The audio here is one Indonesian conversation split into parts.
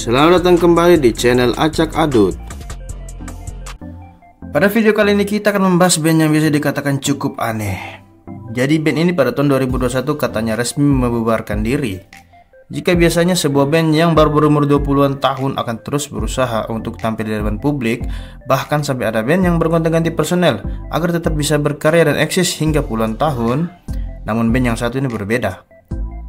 Selamat datang kembali di channel Acak Adut. Pada video kali ini kita akan membahas band yang bisa dikatakan cukup aneh. Jadi band ini pada tahun 2021 katanya resmi membubarkan diri. Jika biasanya sebuah band yang baru berumur 20-an tahun akan terus berusaha untuk tampil di depan publik, bahkan sampai ada band yang bergonta-ganti personel agar tetap bisa berkarya dan eksis hingga puluhan tahun, namun band yang satu ini berbeda.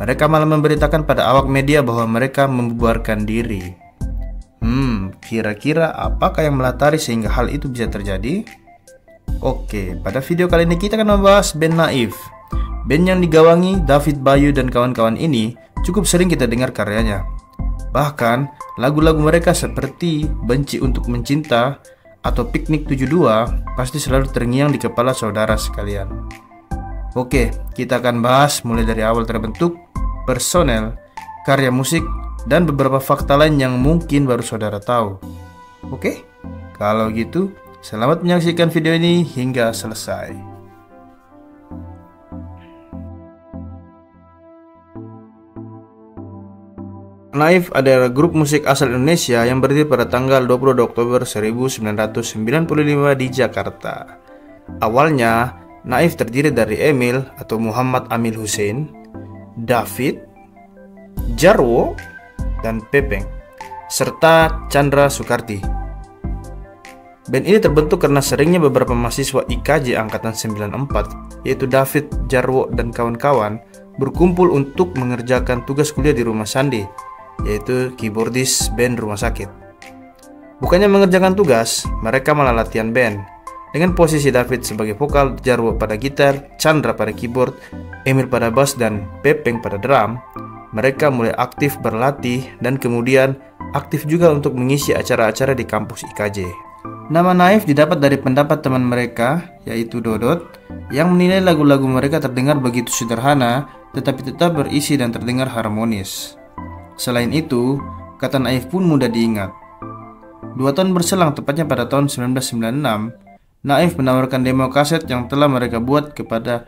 Mereka malah memberitakan pada awak media bahwa mereka membubarkan diri. Kira-kira apakah yang melatari sehingga hal itu bisa terjadi? Oke, pada video kali ini kita akan membahas band Naif. Band yang digawangi David Bayu dan kawan-kawan ini cukup sering kita dengar karyanya. Bahkan, lagu-lagu mereka seperti Benci Untuk Mencinta atau Piknik 72 pasti selalu terngiang di kepala saudara sekalian. Oke, kita akan bahas mulai dari awal terbentuk, personel, karya musik, dan beberapa fakta lain yang mungkin baru saudara tahu. Oke, kalau gitu, selamat menyaksikan video ini hingga selesai. Naif adalah grup musik asal Indonesia yang berdiri pada tanggal 20 Oktober 1995 di Jakarta. Awalnya, Naif terdiri dari Emil atau Muhammad Amil Hussein, David, Jarwo, dan Pepeng, serta Chandra Soekarti. Band ini terbentuk karena seringnya beberapa mahasiswa IKJ Angkatan 94, yaitu David, Jarwo, dan kawan-kawan, berkumpul untuk mengerjakan tugas kuliah di rumah Sandi, yaitu keyboardis band Rumah Sakit. Bukannya mengerjakan tugas, mereka malah latihan band. Dengan posisi David sebagai vokal, Jarwo pada gitar, Chandra pada keyboard, Emil pada bass, dan Pepeng pada drum, mereka mulai aktif berlatih dan kemudian aktif juga untuk mengisi acara-acara di kampus IKJ. Nama Naif didapat dari pendapat teman mereka, yaitu Dodot, yang menilai lagu-lagu mereka terdengar begitu sederhana, tetapi tetap berisi dan terdengar harmonis. Selain itu, kata Naif pun mudah diingat. 2 tahun berselang, tepatnya pada tahun 1996, Naif menawarkan demo kaset yang telah mereka buat kepada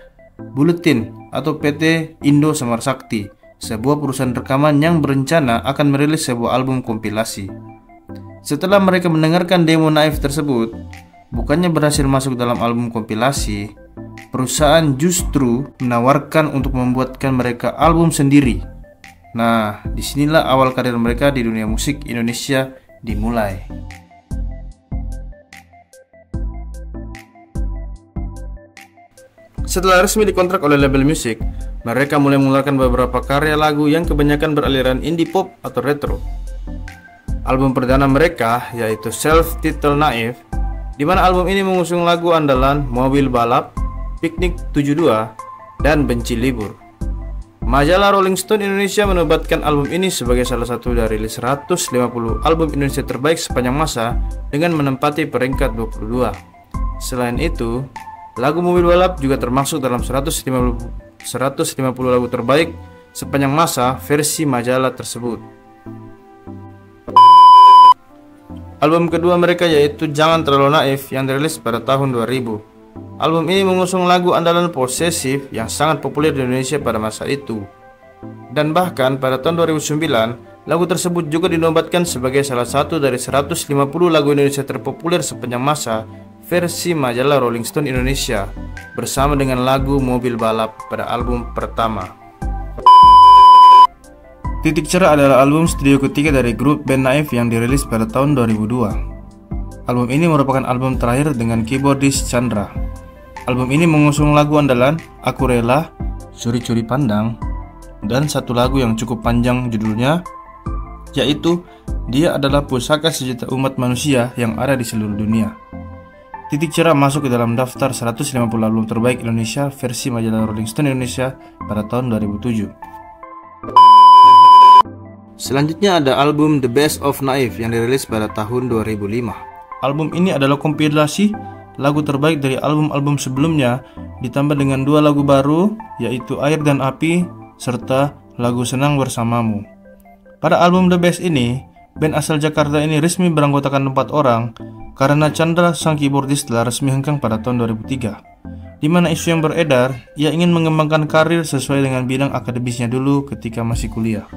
Buletin atau PT Indo Semar Sakti, sebuah perusahaan rekaman yang berencana akan merilis sebuah album kompilasi. Setelah mereka mendengarkan demo Naif tersebut, bukannya berhasil masuk dalam album kompilasi, perusahaan justru menawarkan untuk membuatkan mereka album sendiri. Nah, disinilah awal karir mereka di dunia musik Indonesia dimulai. Setelah resmi dikontrak oleh label musik, mereka mulai mengeluarkan beberapa karya lagu yang kebanyakan beraliran indie pop atau retro. Album perdana mereka yaitu self-titled Naif, di mana album ini mengusung lagu andalan Mobil Balap, Piknik 72, dan Benci Libur. Majalah Rolling Stone Indonesia menobatkan album ini sebagai salah satu dari list 150 album Indonesia terbaik sepanjang masa dengan menempati peringkat 22. Selain itu, lagu Mobil Balap juga termasuk dalam 150 lagu terbaik sepanjang masa versi majalah tersebut. Album kedua mereka yaitu Jangan Terlalu Naif yang dirilis pada tahun 2000. Album ini mengusung lagu andalan Posesif yang sangat populer di Indonesia pada masa itu. Dan bahkan pada tahun 2009, lagu tersebut juga dinobatkan sebagai salah satu dari 150 lagu Indonesia terpopuler sepanjang masa versi majalah Rolling Stone Indonesia, bersama dengan lagu Mobil Balap pada album pertama. Titik Cerah adalah album studio ketiga dari grup band Naif yang dirilis pada tahun 2002. Album ini merupakan album terakhir dengan keyboardis Chandra. Album ini mengusung lagu andalan Aku Rela, Curi-Curi Pandang, dan satu lagu yang cukup panjang judulnya, yaitu Dia Adalah Pusaka Sejuta Umat Manusia yang ada di seluruh dunia. Titik Cerah masuk ke dalam daftar 150 album terbaik Indonesia versi majalah Rolling Stone Indonesia pada tahun 2007. Selanjutnya ada album The Best of Naif yang dirilis pada tahun 2005. Album ini adalah kompilasi lagu terbaik dari album-album sebelumnya, ditambah dengan 2 lagu baru, yaitu Air dan Api, serta lagu Senang Bersamamu. Pada album The Best ini, band asal Jakarta ini resmi beranggotakan 4 orang, karena Chandra sang keyboardis telah resmi hengkang pada tahun 2003. Di mana isu yang beredar, ia ingin mengembangkan karir sesuai dengan bidang akademisnya dulu ketika masih kuliah.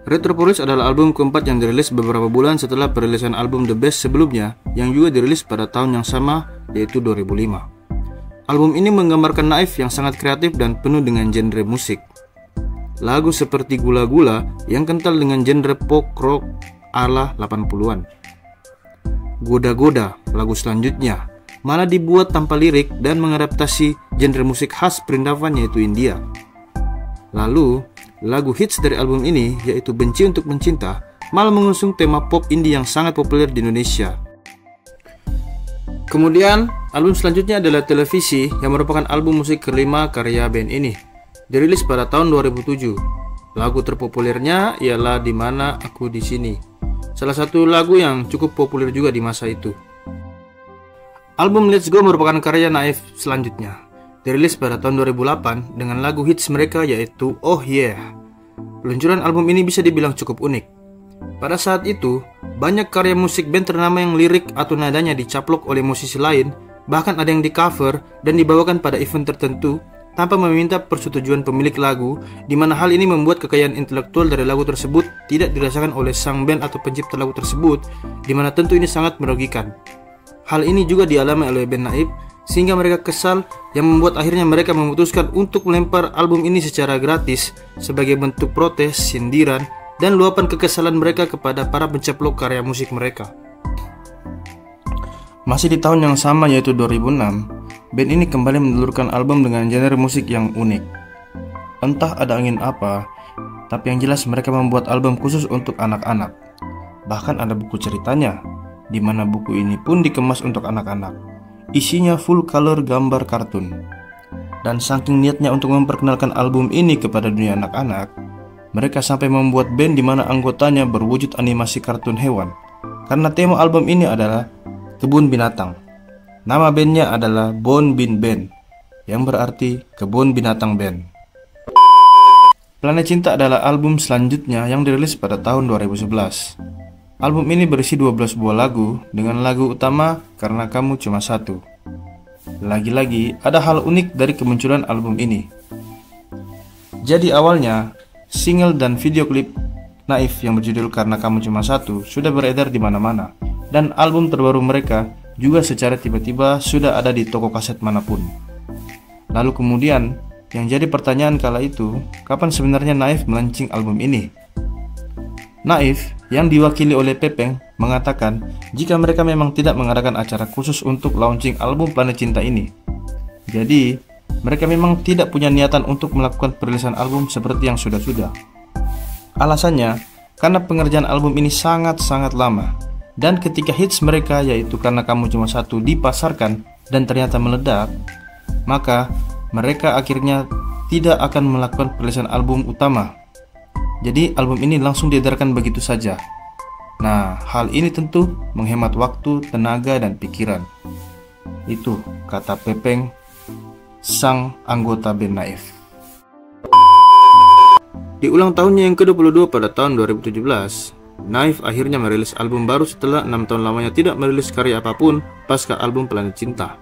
Retropolis adalah album keempat yang dirilis beberapa bulan setelah perilisan album The Best sebelumnya yang juga dirilis pada tahun yang sama, yaitu 2005. Album ini menggambarkan Naif yang sangat kreatif dan penuh dengan genre musik. Lagu seperti Gula-Gula yang kental dengan genre pop rock ala 80-an. Goda-Goda, lagu selanjutnya, malah dibuat tanpa lirik dan mengadaptasi genre musik khas Vrindavan yaitu India. Lalu, lagu hits dari album ini yaitu Benci Untuk Mencinta malah mengusung tema pop indie yang sangat populer di Indonesia. Kemudian, album selanjutnya adalah Televisi yang merupakan album musik kelima karya band ini. Dirilis pada tahun 2007. Lagu terpopulernya ialah Di Mana Aku Di Sini. Salah satu lagu yang cukup populer juga di masa itu. Album Let's Go merupakan karya Naif selanjutnya. Dirilis pada tahun 2008 dengan lagu hits mereka yaitu Oh Yeah. Peluncuran album ini bisa dibilang cukup unik. Pada saat itu, banyak karya musik band ternama yang lirik atau nadanya dicaplok oleh musisi lain, bahkan ada yang di cover dan dibawakan pada event tertentu tanpa meminta persetujuan pemilik lagu, di mana hal ini membuat kekayaan intelektual dari lagu tersebut tidak dirasakan oleh sang band atau pencipta lagu tersebut, di mana tentu ini sangat merugikan. Hal ini juga dialami oleh band Naif, sehingga mereka kesal yang membuat akhirnya mereka memutuskan untuk melempar album ini secara gratis sebagai bentuk protes, sindiran, dan luapan kekesalan mereka kepada para pencaplok karya musik mereka. Masih di tahun yang sama yaitu 2006, band ini kembali menelurkan album dengan genre musik yang unik. Entah ada angin apa, tapi yang jelas mereka membuat album khusus untuk anak-anak. Bahkan ada buku ceritanya, di mana buku ini pun dikemas untuk anak-anak. Isinya full color gambar kartun. Dan saking niatnya untuk memperkenalkan album ini kepada dunia anak-anak, mereka sampai membuat band di mana anggotanya berwujud animasi kartun hewan. Karena tema album ini adalah kebun binatang. Nama bandnya adalah Bon Bin Band, yang berarti kebun binatang band. Planet Cinta adalah album selanjutnya yang dirilis pada tahun 2011. Album ini berisi 12 buah lagu dengan lagu utama Karena Kamu Cuma Satu. Lagi-lagi ada hal unik dari kemunculan album ini. Jadi awalnya, single dan video klip Naif yang berjudul Karena Kamu Cuma Satu sudah beredar di mana-mana. Dan album terbaru mereka juga secara tiba-tiba sudah ada di toko kaset manapun. Lalu kemudian, yang jadi pertanyaan kala itu, kapan sebenarnya Naif melaunching album ini? Naif yang diwakili oleh Pepeng mengatakan jika mereka memang tidak mengadakan acara khusus untuk launching album Planet Cinta ini. Jadi, mereka memang tidak punya niatan untuk melakukan perilisan album seperti yang sudah-sudah. Alasannya, karena pengerjaan album ini sangat-sangat lama. Dan ketika hits mereka yaitu Karena Kamu Cuma Satu dipasarkan dan ternyata meledak, maka mereka akhirnya tidak akan melakukan perilisan album utama. Jadi album ini langsung diedarkan begitu saja. Nah, hal ini tentu menghemat waktu, tenaga, dan pikiran. Itu kata Pepeng, sang anggota band Naif. Di ulang tahunnya yang ke-22 pada tahun 2017, Naif akhirnya merilis album baru setelah 6 tahun lamanya tidak merilis karya apapun pasca album Planet Cinta.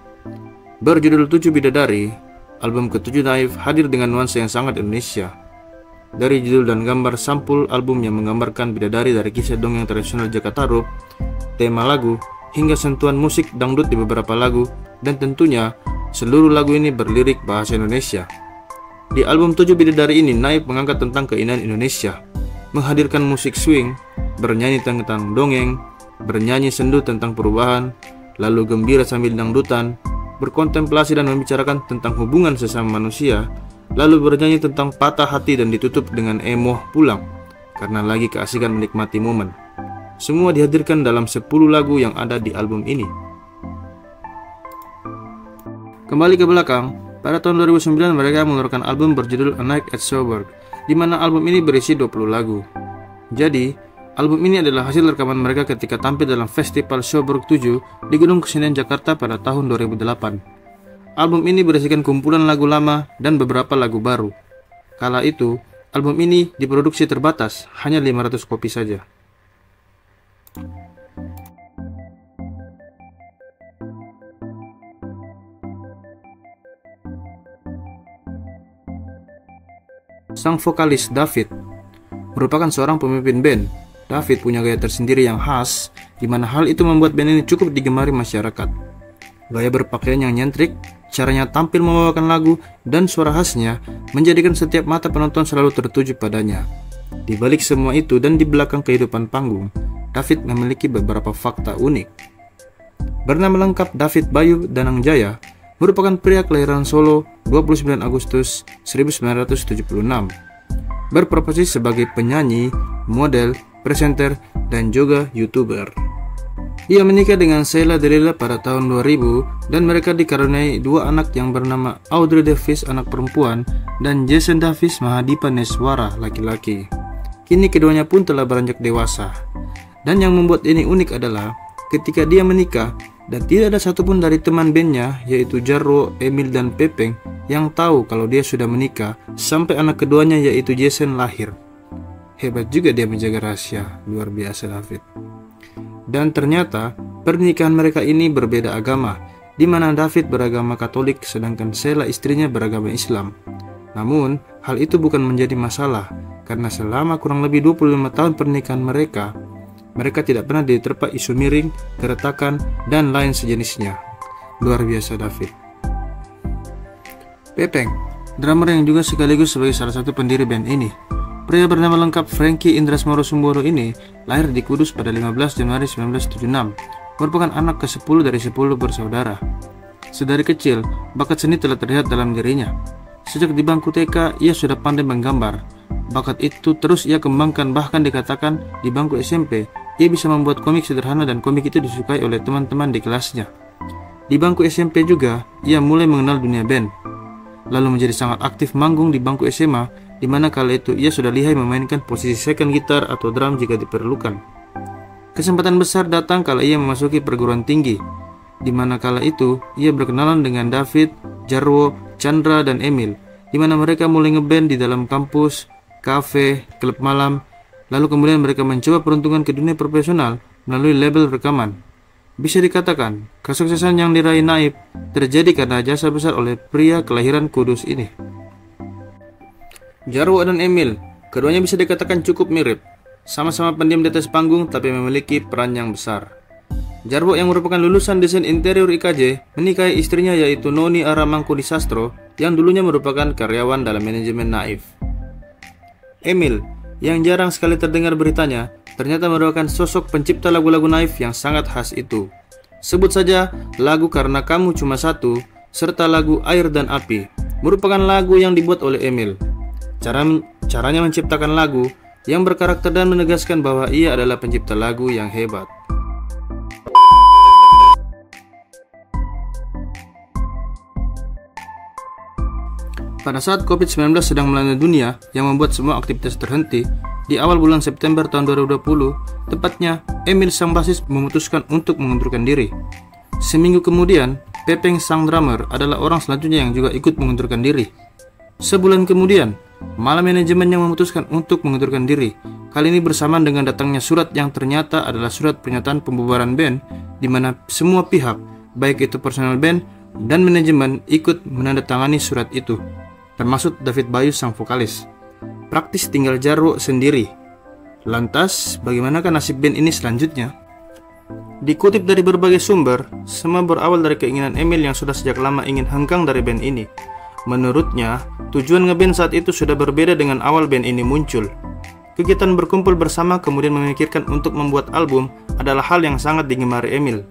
Berjudul 7 Bidadari, album ke-7 Naif hadir dengan nuansa yang sangat Indonesia. Dari judul dan gambar sampul album yang menggambarkan bidadari dari kisah dongeng tradisional Jakarta, tema lagu, hingga sentuhan musik dangdut di beberapa lagu, dan tentunya seluruh lagu ini berlirik bahasa Indonesia. Di album 7 Bidadari ini, Naif mengangkat tentang keindahan Indonesia, menghadirkan musik swing, bernyanyi tentang dongeng, bernyanyi sendu tentang perubahan, lalu gembira sambil dangdutan, berkontemplasi dan membicarakan tentang hubungan sesama manusia, lalu bernyanyi tentang patah hati dan ditutup dengan emoh pulang karena lagi keasikan menikmati momen. Semua dihadirkan dalam 10 lagu yang ada di album ini. Kembali ke belakang, pada tahun 2009 mereka mengeluarkan album berjudul A Night at Soberg, di mana album ini berisi 20 lagu. Jadi, album ini adalah hasil rekaman mereka ketika tampil dalam Festival Soberg 7 di Gedung Kesenian Jakarta pada tahun 2008. Album ini berisikan kumpulan lagu lama dan beberapa lagu baru. Kala itu, album ini diproduksi terbatas, hanya 500 kopi saja. Sang vokalis David merupakan seorang pemimpin band. David punya gaya tersendiri yang khas, di mana hal itu membuat band ini cukup digemari masyarakat. Gaya berpakaian yang nyentrik, caranya tampil membawakan lagu, dan suara khasnya menjadikan setiap mata penonton selalu tertuju padanya. Di balik semua itu dan di belakang kehidupan panggung, David memiliki beberapa fakta unik. Bernama lengkap David Bayu Danangjaya, merupakan pria kelahiran Solo 29 Agustus 1976. Berprofesi sebagai penyanyi, model, presenter, dan juga YouTuber. Ia menikah dengan Sheila Delila pada tahun 2000 dan mereka dikaruniai dua anak yang bernama Audrey Davis anak perempuan dan Jason Davis Mahadipa Neswara laki-laki. Kini keduanya pun telah beranjak dewasa. Dan yang membuat ini unik adalah ketika dia menikah dan tidak ada satupun dari teman bandnya yaitu Jarwo, Emil, dan Pepeng yang tahu kalau dia sudah menikah sampai anak keduanya yaitu Jason lahir. Hebat juga dia menjaga rahasia, luar biasa David. Dan ternyata pernikahan mereka ini berbeda agama, di mana David beragama Katolik sedangkan Sheila istrinya beragama Islam. Namun, hal itu bukan menjadi masalah karena selama kurang lebih 25 tahun pernikahan mereka tidak pernah diterpa isu miring, keretakan, dan lain sejenisnya. Luar biasa David. Pepeng, drummer yang juga sekaligus sebagai salah satu pendiri band ini. Pria bernama lengkap Frankie Indrasmoro Sumboro ini lahir di Kudus pada 15 Januari 1976, merupakan anak ke-10 dari 10 bersaudara. Sedari kecil, bakat seni telah terlihat dalam dirinya. Sejak di bangku TK, ia sudah pandai menggambar. Bakat itu terus ia kembangkan, bahkan dikatakan di bangku SMP, ia bisa membuat komik sederhana dan komik itu disukai oleh teman-teman di kelasnya. Di bangku SMP juga, ia mulai mengenal dunia band. Lalu menjadi sangat aktif manggung di bangku SMA, di mana kala itu ia sudah lihai memainkan posisi second gitar atau drum jika diperlukan. Kesempatan besar datang kala ia memasuki perguruan tinggi, di mana kala itu ia berkenalan dengan David, Jarwo, Chandra, dan Emil, di mana mereka mulai ngeband di dalam kampus, kafe, klub malam, lalu kemudian mereka mencoba peruntungan ke dunia profesional melalui label rekaman. Bisa dikatakan, kesuksesan yang diraih Naif terjadi karena jasa besar oleh pria kelahiran Kudus ini. Jarwo dan Emil, keduanya bisa dikatakan cukup mirip. Sama-sama pendiam di atas panggung tapi memiliki peran yang besar. Jarwo yang merupakan lulusan desain interior IKJ menikahi istrinya yaitu Noni Aramangkudi Sastro yang dulunya merupakan karyawan dalam manajemen Naif. Emil, yang jarang sekali terdengar beritanya, ternyata merupakan sosok pencipta lagu-lagu Naif yang sangat khas itu. Sebut saja lagu Karena Kamu Cuma Satu, serta lagu Air dan Api, merupakan lagu yang dibuat oleh Emil. Caranya menciptakan lagu yang berkarakter dan menegaskan bahwa ia adalah pencipta lagu yang hebat. Pada saat COVID-19 sedang melanda dunia yang membuat semua aktivitas terhenti, di awal bulan September tahun 2020, tepatnya Emil sang basis memutuskan untuk mengundurkan diri. Seminggu kemudian, Pepeng sang drummer adalah orang selanjutnya yang juga ikut mengundurkan diri. Sebulan kemudian, malah manajemen yang memutuskan untuk mengundurkan diri. Kali ini bersamaan dengan datangnya surat yang ternyata adalah surat pernyataan pembubaran band, di mana semua pihak, baik itu personel band dan manajemen, ikut menandatangani surat itu, termasuk David Bayu sang vokalis. Praktis tinggal Jarwo sendiri. Lantas, bagaimanakah nasib band ini selanjutnya? Dikutip dari berbagai sumber, semua berawal dari keinginan Emil yang sudah sejak lama ingin hengkang dari band ini. Menurutnya, tujuan ngeband saat itu sudah berbeda dengan awal band ini muncul. Kegiatan berkumpul bersama kemudian memikirkan untuk membuat album adalah hal yang sangat digemari Emil.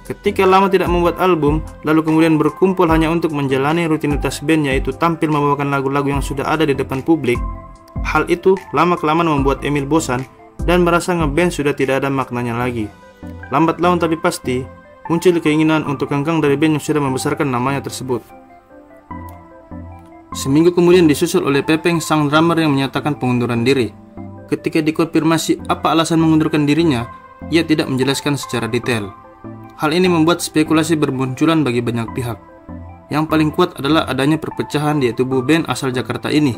Ketika lama tidak membuat album, lalu kemudian berkumpul hanya untuk menjalani rutinitas band yaitu tampil membawakan lagu-lagu yang sudah ada di depan publik. Hal itu lama-kelamaan membuat Emil bosan dan merasa ngeband sudah tidak ada maknanya lagi. Lambat laun tapi pasti, muncul keinginan untuk hengkang dari band yang sudah membesarkan namanya tersebut. Seminggu kemudian disusul oleh Pepeng sang drummer yang menyatakan pengunduran diri. Ketika dikonfirmasi apa alasan mengundurkan dirinya, ia tidak menjelaskan secara detail. Hal ini membuat spekulasi bermunculan bagi banyak pihak. Yang paling kuat adalah adanya perpecahan di tubuh band asal Jakarta ini.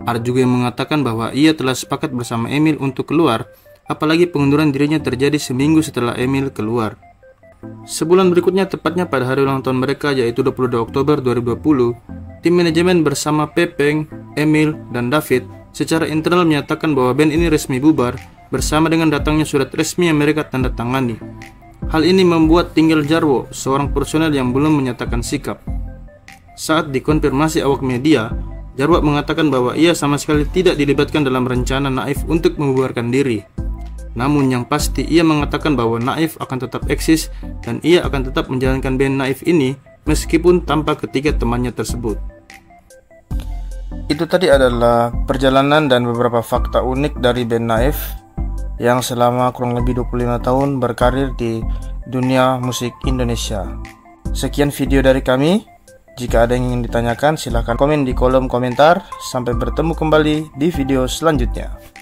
Ada juga yang mengatakan bahwa ia telah sepakat bersama Emil untuk keluar, apalagi pengunduran dirinya terjadi seminggu setelah Emil keluar. Sebulan berikutnya, tepatnya pada hari ulang tahun mereka yaitu 22 Oktober 2020, tim manajemen bersama Pepeng, Emil, dan David secara internal menyatakan bahwa band ini resmi bubar bersama dengan datangnya surat resmi yang mereka tanda tangani. Hal ini membuat tinggal Jarwo, seorang personel yang belum menyatakan sikap. Saat dikonfirmasi awak media, Jarwo mengatakan bahwa ia sama sekali tidak dilibatkan dalam rencana Naif untuk membubarkan diri. Namun yang pasti ia mengatakan bahwa Naif akan tetap eksis dan ia akan tetap menjalankan band Naif ini meskipun tanpa ketiga temannya tersebut. Itu tadi adalah perjalanan dan beberapa fakta unik dari band Naif yang selama kurang lebih 25 tahun berkarir di dunia musik Indonesia. Sekian video dari kami. Jika ada yang ingin ditanyakan, silahkan komen di kolom komentar. Sampai bertemu kembali di video selanjutnya.